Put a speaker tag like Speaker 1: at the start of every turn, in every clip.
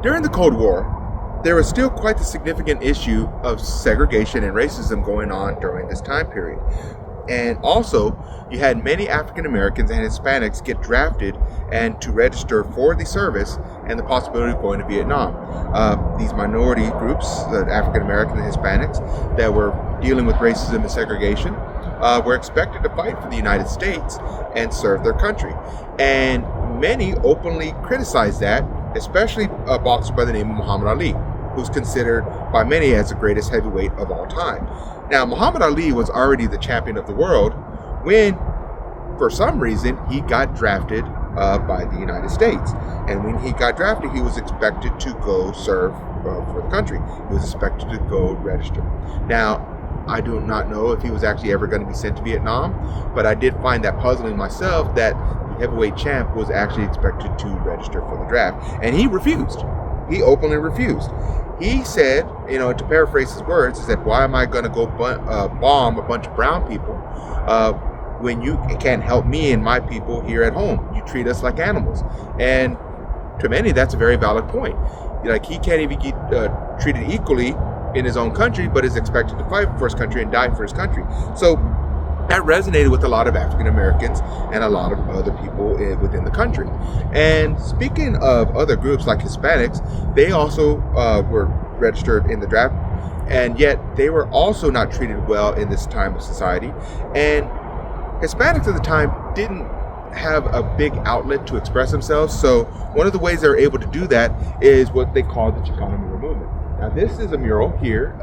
Speaker 1: During the Cold War, there was still quite the significant issue of segregation and racism going on during this time period. And also, you had many African Americans and Hispanics get drafted and to register for the service and the possibility of going to Vietnam. These minority groups, the African Americans and Hispanics, that were dealing with racism and segregation, were expected to fight for the United States and serve their country. And many openly criticized that, especially a boxer by the name of Muhammad Ali, who's considered by many as the greatest heavyweight of all time. Now, Muhammad Ali was already the champion of the world when, for some reason, he got drafted by the United States. And when he got drafted, he was expected to go serve for the country. He was expected to go register. Now, I do not know if he was actually ever going to be sent to Vietnam, but I did find that puzzling myself that the heavyweight champ was actually expected to register for the draft. And he refused. He openly refused. He said, to paraphrase his words, he said, "Why am I going to go bomb a bunch of brown people when you can't help me and my people here at home? You treat us like animals." And to many, that's a very valid point. Like, he can't even get treated equally in his own country, but is expected to fight for his country and die for his country. So that resonated with a lot of African Americans and a lot of other people within the country. And speaking of other groups like Hispanics, they also were registered in the draft, and yet they were also not treated well in this time of society. And Hispanics at the time didn't have a big outlet to express themselves, so one of the ways they were able to do that is what they called the Chicano movement. Now, this is a mural here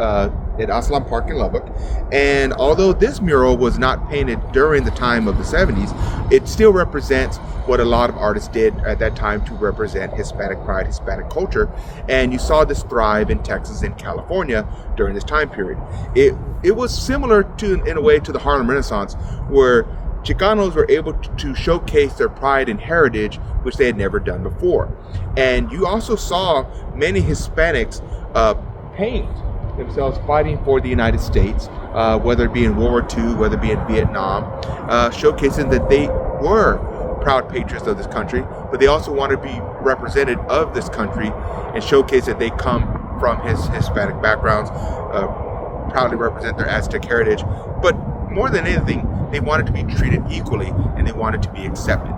Speaker 1: at Aslan Park in Lubbock, and although this mural was not painted during the time of the 70s, it still represents what a lot of artists did at that time to represent Hispanic pride, Hispanic culture, and you saw this thrive in Texas and California during this time period. It was similar to, in a way, to the Harlem Renaissance, where Chicanos were able to showcase their pride and heritage, which they had never done before. And you also saw many Hispanics paint themselves fighting for the United States, whether it be in World War II, whether it be in Vietnam, showcasing that they were proud patriots of this country, but they also want to be represented of this country and showcase that they come from Hispanic backgrounds, proudly represent their Aztec heritage. But more than anything, they wanted to be treated equally and they wanted to be accepted.